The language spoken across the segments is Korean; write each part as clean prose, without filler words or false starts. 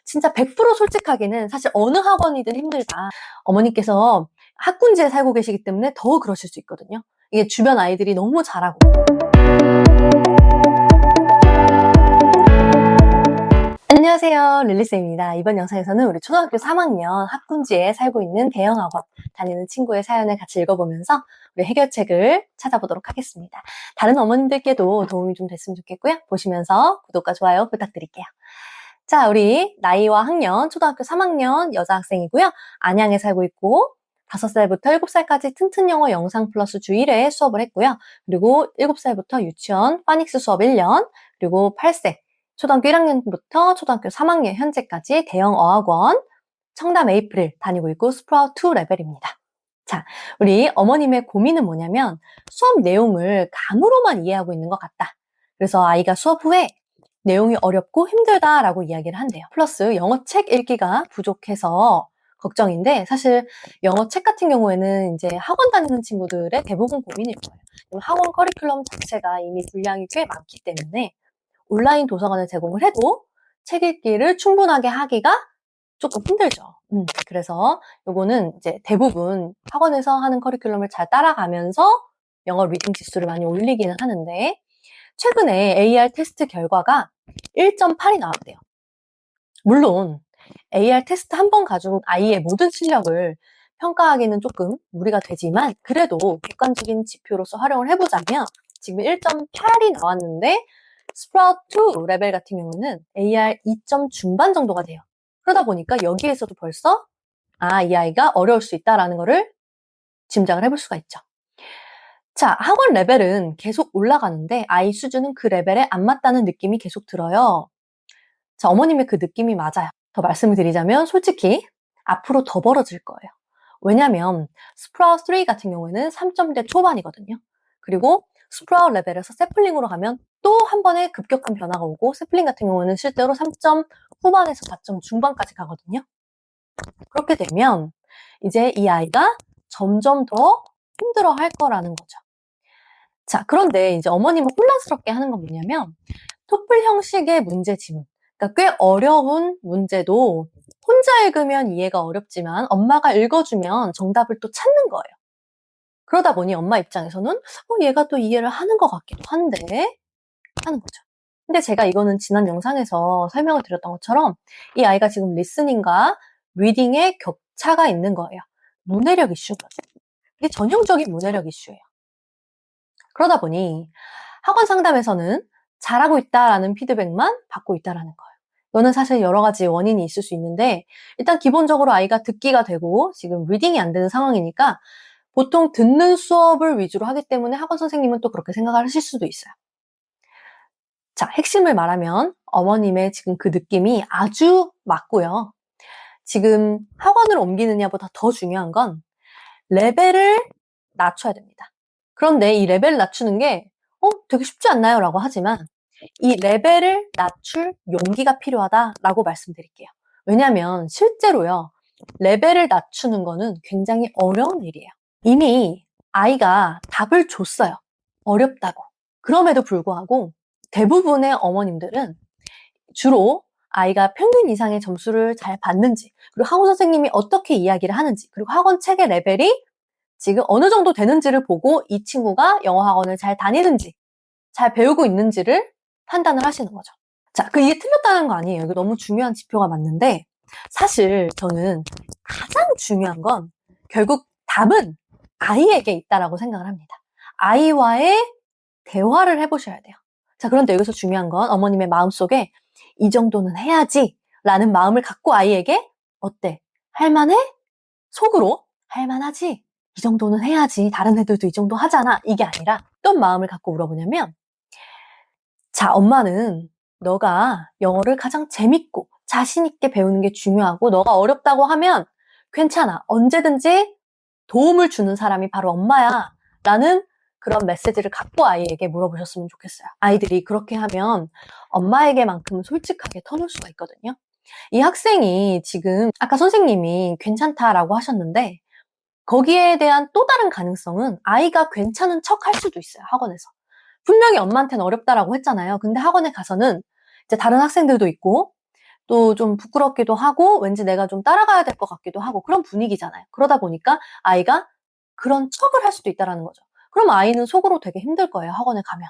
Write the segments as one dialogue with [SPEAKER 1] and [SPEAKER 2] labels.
[SPEAKER 1] 진짜 100% 솔직하게는 사실 어느 학원이든 힘들다. 어머니께서 학군지에 살고 계시기 때문에 더 그러실 수 있거든요. 이게 주변 아이들이 너무 잘하고. 안녕하세요, 릴리쌤입니다. 이번 영상에서는 우리 초등학교 3학년 학군지에 살고 있는 대형학원 다니는 친구의 사연을 같이 읽어보면서 우리 해결책을 찾아보도록 하겠습니다. 다른 어머님들께도 도움이 좀 됐으면 좋겠고요. 보시면서 구독과 좋아요 부탁드릴게요. 자, 우리 나이와 학년, 초등학교 3학년 여자 학생이고요. 안양에 살고 있고 5살부터 7살까지 튼튼 영어 영상 플러스 주 1회 수업을 했고요. 그리고 7살부터 유치원 파닉스 수업 1년, 그리고 8세 초등학교 1학년부터 초등학교 3학년 현재까지 대형 어학원 청담 에이프릴 다니고 있고 스프라우트 2 레벨입니다. 자, 우리 어머님의 고민은 뭐냐면 수업 내용을 감으로만 이해하고 있는 것 같다. 그래서 아이가 수업 후에 내용이 어렵고 힘들다라고 이야기를 한대요. 플러스 영어 책 읽기가 부족해서 걱정인데 사실 영어 책 같은 경우에는 이제 학원 다니는 친구들의 대부분 고민일 거예요. 학원 커리큘럼 자체가 이미 분량이 꽤 많기 때문에 온라인 도서관을 제공을 해도 책 읽기를 충분하게 하기가 조금 힘들죠. 그래서 요거는 이제 대부분 학원에서 하는 커리큘럼을 잘 따라가면서 영어 리딩 지수를 많이 올리기는 하는데 최근에 AR 테스트 결과가 1.8이 나왔대요. 물론 AR 테스트 한 번 가지고 아이의 모든 실력을 평가하기는 조금 무리가 되지만 그래도 객관적인 지표로서 활용을 해보자면 지금 1.8이 나왔는데 스프라우트 2 레벨 같은 경우는 AR 2점 중반 정도가 돼요. 그러다 보니까 여기에서도 벌써 이 아이가 어려울 수 있다라는 거를 짐작을 해볼 수가 있죠. 자, 학원 레벨은 계속 올라가는데 아이 수준은 그 레벨에 안 맞다는 느낌이 계속 들어요. 자, 어머님의 그 느낌이 맞아요. 더 말씀을 드리자면 솔직히 앞으로 더 벌어질 거예요. 왜냐면 스프라우트 3 같은 경우에는 3점대 초반이거든요. 그리고 스프라우트 레벨에서 세플링으로 가면 또 한 번에 급격한 변화가 오고 세플링 같은 경우는 실제로 3점 후반에서 4점 중반까지 가거든요. 그렇게 되면 이제 이 아이가 점점 더 힘들어할 거라는 거죠. 자, 그런데 이제 어머님을 혼란스럽게 하는 건 뭐냐면 토플 형식의 문제 지문, 그러니까 꽤 어려운 문제도 혼자 읽으면 이해가 어렵지만 엄마가 읽어주면 정답을 또 찾는 거예요. 그러다 보니 엄마 입장에서는 얘가 또 이해를 하는 것 같기도 한데 하는 거죠. 근데 제가 이거는 지난 영상에서 설명을 드렸던 것처럼 이 아이가 지금 리스닝과 리딩에 격차가 있는 거예요. 문해력 이슈인 거죠. 이게 전형적인 문해력 이슈예요. 그러다 보니 학원 상담에서는 잘하고 있다라는 피드백만 받고 있다라는 거예요. 이거는 사실 여러 가지 원인이 있을 수 있는데 일단 기본적으로 아이가 듣기가 되고 지금 리딩이 안 되는 상황이니까 보통 듣는 수업을 위주로 하기 때문에 학원 선생님은 또 그렇게 생각을 하실 수도 있어요. 자, 핵심을 말하면 어머님의 지금 그 느낌이 아주 맞고요. 지금 학원을 옮기느냐보다 더 중요한 건 레벨을 낮춰야 됩니다. 그런데 이 레벨을 낮추는 게 되게 쉽지 않나요? 라고 하지만 이 레벨을 낮출 용기가 필요하다라고 말씀드릴게요. 왜냐하면 실제로요. 레벨을 낮추는 거는 굉장히 어려운 일이에요. 이미 아이가 답을 줬어요. 어렵다고. 그럼에도 불구하고 대부분의 어머님들은 주로 아이가 평균 이상의 점수를 잘 받는지, 그리고 학원 선생님이 어떻게 이야기를 하는지, 그리고 학원 책의 레벨이 지금 어느 정도 되는지를 보고 이 친구가 영어 학원을 잘 다니는지, 잘 배우고 있는지를 판단을 하시는 거죠. 자, 이게 틀렸다는 거 아니에요. 이거 너무 중요한 지표가 맞는데, 사실 저는 가장 중요한 건 결국 답은 아이에게 있다라고 생각을 합니다. 아이와의 대화를 해보셔야 돼요. 자, 그런데 여기서 중요한 건 어머님의 마음속에 이 정도는 해야지 라는 마음을 갖고 아이에게 어때? 할만해? 속으로 할만하지? 이 정도는 해야지. 다른 애들도 이 정도 하잖아. 이게 아니라 어떤 마음을 갖고 물어보냐면 자, 엄마는 너가 영어를 가장 재밌고 자신 있게 배우는 게 중요하고 너가 어렵다고 하면 괜찮아. 언제든지 도움을 주는 사람이 바로 엄마야. 라는 그런 메시지를 갖고 아이에게 물어보셨으면 좋겠어요. 아이들이 그렇게 하면 엄마에게만큼은 솔직하게 터놓을 수가 있거든요. 이 학생이 지금 아까 선생님이 괜찮다라고 하셨는데 거기에 대한 또 다른 가능성은 아이가 괜찮은 척 할 수도 있어요. 학원에서. 분명히 엄마한테는 어렵다라고 했잖아요. 근데 학원에 가서는 이제 다른 학생들도 있고 또 좀 부끄럽기도 하고 왠지 내가 좀 따라가야 될 것 같기도 하고 그런 분위기잖아요. 그러다 보니까 아이가 그런 척을 할 수도 있다라는 거죠. 그럼 아이는 속으로 되게 힘들 거예요, 학원에 가면.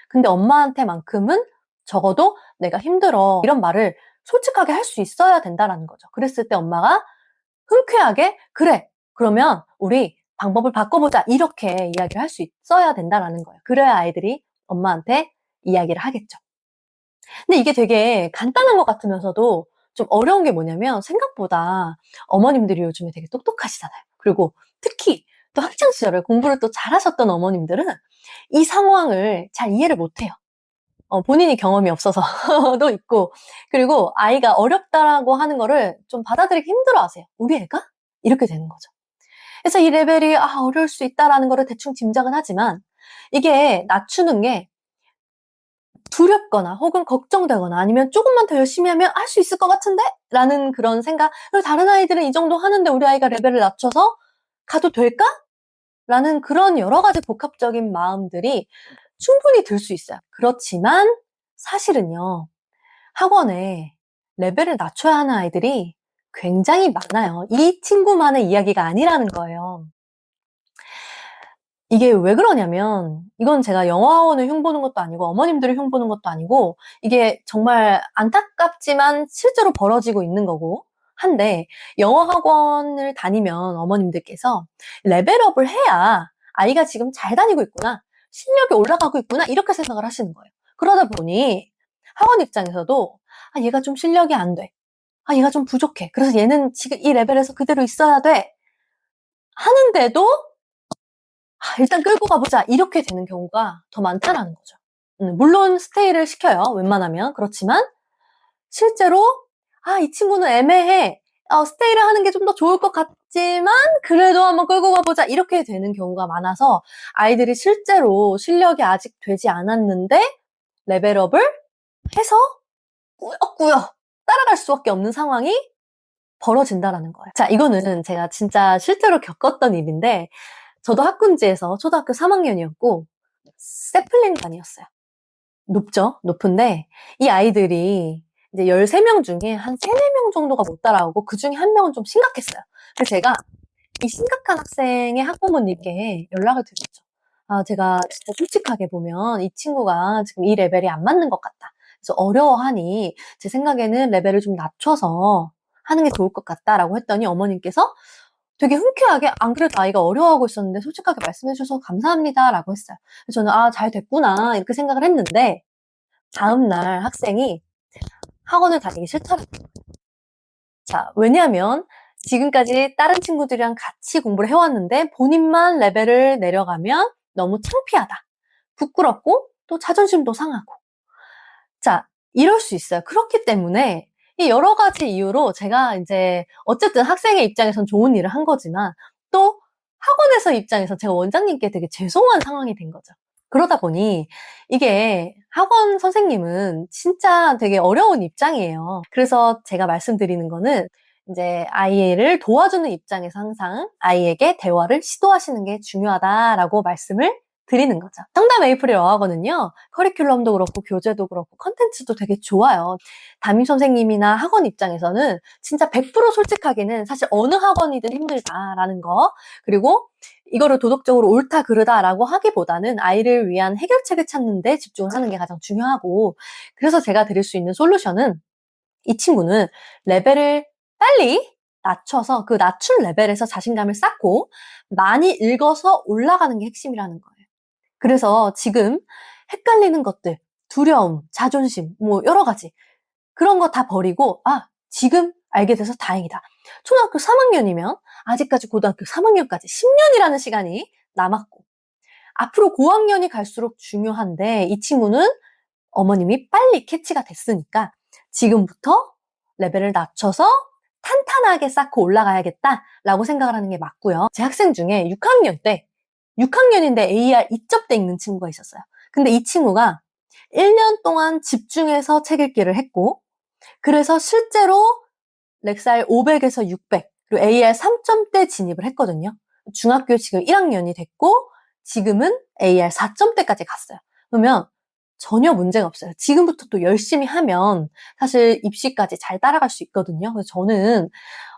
[SPEAKER 1] 근데 엄마한테만큼은 적어도 내가 힘들어 이런 말을 솔직하게 할 수 있어야 된다라는 거죠. 그랬을 때 엄마가 흔쾌하게 그래 그러면 우리 방법을 바꿔보자 이렇게 이야기를 할 수 있어야 된다라는 거예요. 그래야 아이들이 엄마한테 이야기를 하겠죠. 근데 이게 되게 간단한 것 같으면서도 좀 어려운 게 뭐냐면 생각보다 어머님들이 요즘에 되게 똑똑하시잖아요. 그리고 특히 또 학창 시절에 공부를 또 잘하셨던 어머님들은 이 상황을 잘 이해를 못해요. 본인이 경험이 없어서도 있고, 그리고 아이가 어렵다라고 하는 거를 좀 받아들이기 힘들어 하세요. 우리 애가? 이렇게 되는 거죠. 그래서 이 레벨이, 어려울 수 있다라는 거를 대충 짐작은 하지만, 이게 낮추는 게 두렵거나 혹은 걱정되거나 아니면 조금만 더 열심히 하면 할 수 있을 것 같은데? 라는 그런 생각, 그리고 다른 아이들은 이 정도 하는데 우리 아이가 레벨을 낮춰서 가도 될까? 라는 그런 여러 가지 복합적인 마음들이 충분히 들 수 있어요. 그렇지만 사실은요, 학원에 레벨을 낮춰야 하는 아이들이 굉장히 많아요. 이 친구만의 이야기가 아니라는 거예요. 이게 왜 그러냐면 이건 제가 영어학원을 흉보는 것도 아니고 어머님들을 흉보는 것도 아니고 이게 정말 안타깝지만 실제로 벌어지고 있는 거고 한데 영어학원을 다니면 어머님들께서 레벨업을 해야 아이가 지금 잘 다니고 있구나, 실력이 올라가고 있구나 이렇게 생각을 하시는 거예요. 그러다 보니 학원 입장에서도 얘가 좀 실력이 안 돼, 얘가 좀 부족해, 그래서 얘는 지금 이 레벨에서 그대로 있어야 돼 하는데도 일단 끌고 가보자 이렇게 되는 경우가 더 많다라는 거죠. 물론 스테이를 시켜요, 웬만하면. 그렇지만 실제로 이 친구는 애매해, 스테이를 하는 게 좀 더 좋을 것 같지만 그래도 한번 끌고 가보자 이렇게 되는 경우가 많아서 아이들이 실제로 실력이 아직 되지 않았는데 레벨업을 해서 꾸역꾸역 따라갈 수밖에 없는 상황이 벌어진다라는 거예요. 자, 이거는 제가 진짜 실제로 겪었던 일인데 저도 학군지에서 초등학교 3학년이었고 세플린반이었어요. 높죠? 높은데 이 아이들이 이제 13명 중에 한 3, 4명 정도가 못 따라오고 그 중에 한 명은 좀 심각했어요. 그래서 제가 이 심각한 학생의 학부모님께 연락을 드렸죠. 제가 진짜 솔직하게 보면 이 친구가 지금 이 레벨이 안 맞는 것 같다. 그래서 어려워하니 제 생각에는 레벨을 좀 낮춰서 하는 게 좋을 것 같다라고 했더니 어머님께서 되게 흔쾌하게 안 그래도 아이가 어려워하고 있었는데 솔직하게 말씀해 주셔서 감사합니다 라고 했어요. 그래서 저는 잘 됐구나 이렇게 생각을 했는데 다음날 학생이 학원을 다니기 싫더라고요. 자, 왜냐하면 지금까지 다른 친구들이랑 같이 공부를 해왔는데 본인만 레벨을 내려가면 너무 창피하다, 부끄럽고 또 자존심도 상하고. 자, 이럴 수 있어요. 그렇기 때문에 이 여러 가지 이유로 제가 이제 어쨌든 학생의 입장에선 좋은 일을 한 거지만 또 학원에서 입장에서 제가 원장님께 되게 죄송한 상황이 된 거죠. 그러다 보니 이게 학원 선생님은 진짜 되게 어려운 입장이에요. 그래서 제가 말씀드리는 거는 이제 아이를 도와주는 입장에서 항상 아이에게 대화를 시도하시는 게 중요하다라고 말씀을 드리는 거죠. 청담 메이플의 어학원은요, 커리큘럼도 그렇고 교재도 그렇고 컨텐츠도 되게 좋아요. 담임 선생님이나 학원 입장에서는 진짜 100% 솔직하게는 사실 어느 학원이든 힘들다라는 거, 그리고 이거를 도덕적으로 옳다 그르다라고 하기보다는 아이를 위한 해결책을 찾는 데 집중을 하는 게 가장 중요하고, 그래서 제가 드릴 수 있는 솔루션은 이 친구는 레벨을 빨리 낮춰서 그 낮춘 레벨에서 자신감을 쌓고 많이 읽어서 올라가는 게 핵심이라는 거예요. 그래서 지금 헷갈리는 것들, 두려움, 자존심, 뭐 여러 가지 그런 거 다 버리고 지금 알게 돼서 다행이다. 초등학교 3학년이면 아직까지 고등학교 3학년까지 10년이라는 시간이 남았고 앞으로 고학년이 갈수록 중요한데 이 친구는 어머님이 빨리 캐치가 됐으니까 지금부터 레벨을 낮춰서 탄탄하게 쌓고 올라가야겠다라고 생각을 하는 게 맞고요. 제 학생 중에 6학년인데 AR 2점대 읽는 친구가 있었어요. 근데 이 친구가 1년 동안 집중해서 책 읽기를 했고 그래서 실제로 렉살 500에서 600 그리고 AR 3점대 진입을 했거든요. 중학교 지금 1학년이 됐고 지금은 AR 4점대까지 갔어요. 그러면 전혀 문제가 없어요. 지금부터 또 열심히 하면 사실 입시까지 잘 따라갈 수 있거든요. 그래서 저는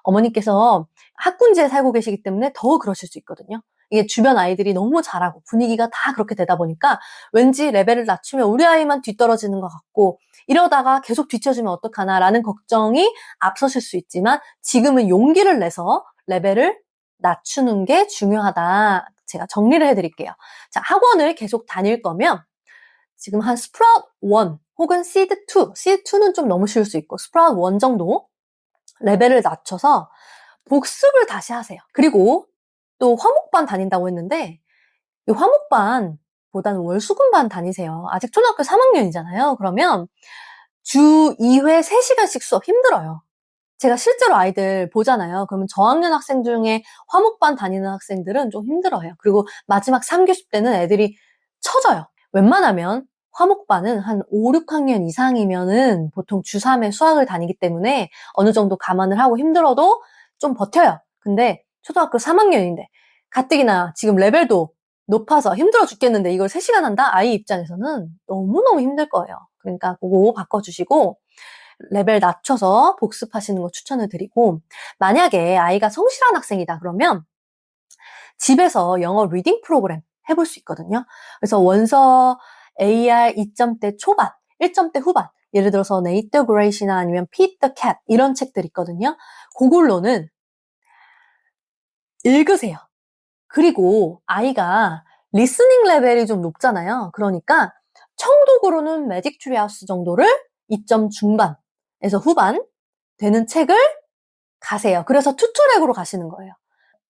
[SPEAKER 1] 어머니께서 학군지에 살고 계시기 때문에 더 그러실 수 있거든요. 이게 주변 아이들이 너무 잘하고 분위기가 다 그렇게 되다 보니까 왠지 레벨을 낮추면 우리 아이만 뒤떨어지는 것 같고 이러다가 계속 뒤처지면 어떡하나라는 걱정이 앞서실 수 있지만 지금은 용기를 내서 레벨을 낮추는 게 중요하다. 제가 정리를 해드릴게요. 자, 학원을 계속 다닐 거면 지금 한 스프라웃 1 혹은 시드 2, 시드 2는 좀 너무 쉬울 수 있고 스프라웃 1 정도 레벨을 낮춰서 복습을 다시 하세요. 그리고 또 화목반 다닌다고 했는데 이 화목반보다는 월수금반 다니세요. 아직 초등학교 3학년이잖아요. 그러면 주 2회 3시간씩 수업 힘들어요. 제가 실제로 아이들 보잖아요. 그러면 저학년 학생 중에 화목반 다니는 학생들은 좀 힘들어요. 그리고 마지막 3교시 때는 애들이 처져요. 웬만하면 화목반은 한 5, 6학년 이상이면은 보통 주3회 수학을 다니기 때문에 어느 정도 감안을 하고 힘들어도 좀 버텨요. 근데 초등학교 3학년인데 가뜩이나 지금 레벨도 높아서 힘들어 죽겠는데 이걸 3시간 한다? 아이 입장에서는 너무너무 힘들 거예요. 그러니까 그거 바꿔주시고 레벨 낮춰서 복습하시는 거 추천을 드리고 만약에 아이가 성실한 학생이다 그러면 집에서 영어 리딩 프로그램 해볼 수 있거든요. 그래서 원서 AR 2점대 초반, 1점대 후반 예를 들어서 Nate the Great이나 아니면 Pete the Cat 이런 책들 있거든요. 그걸로는 읽으세요. 그리고 아이가 리스닝 레벨이 좀 높잖아요. 그러니까 청독으로는 매직 트리 하우스 정도를 2점 중반에서 후반 되는 책을 가세요. 그래서 투트랙으로 가시는 거예요.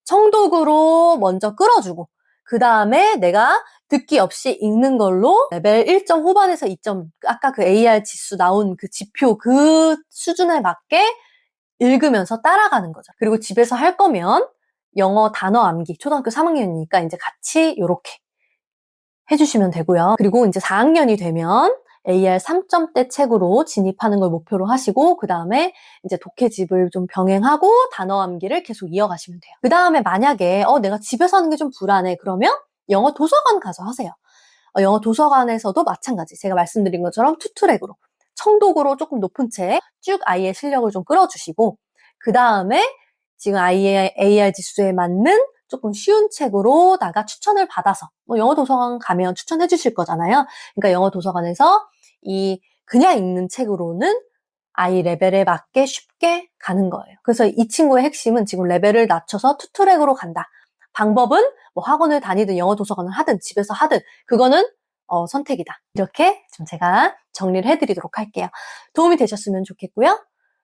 [SPEAKER 1] 청독으로 먼저 끌어주고 그 다음에 내가 듣기 없이 읽는 걸로 레벨 1점 후반에서 2점 아까 그 AR 지수 나온 그 지표 그 수준에 맞게 읽으면서 따라가는 거죠. 그리고 집에서 할 거면 영어 단어 암기 초등학교 3학년이니까 이제 같이 이렇게 해주시면 되고요. 그리고 이제 4학년이 되면 AR 3점대 책으로 진입하는 걸 목표로 하시고 그 다음에 이제 독해집을 좀 병행하고 단어 암기를 계속 이어가시면 돼요. 그 다음에 만약에 내가 집에서 하는 게 좀 불안해 그러면 영어 도서관 가서 하세요. 영어 도서관에서도 마찬가지 제가 말씀드린 것처럼 투트랙으로 청독으로 조금 높은 책 쭉 아이의 실력을 좀 끌어주시고 그 다음에 지금 아이의 AR 지수에 맞는 조금 쉬운 책으로다가 추천을 받아서 영어 도서관 가면 추천해 주실 거잖아요. 그러니까 영어 도서관에서 이 그냥 읽는 책으로는 아이 레벨에 맞게 쉽게 가는 거예요. 그래서 이 친구의 핵심은 지금 레벨을 낮춰서 투트랙으로 간다. 방법은 뭐 학원을 다니든 영어 도서관을 하든 집에서 하든 그거는 선택이다. 이렇게 좀 제가 정리를 해드리도록 할게요. 도움이 되셨으면 좋겠고요.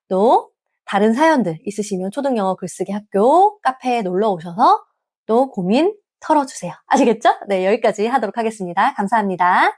[SPEAKER 1] 또 다른 사연들 있으시면 초등영어 글쓰기 학교 카페에 놀러 오셔서 또 고민 털어주세요. 아시겠죠? 네, 여기까지 하도록 하겠습니다. 감사합니다.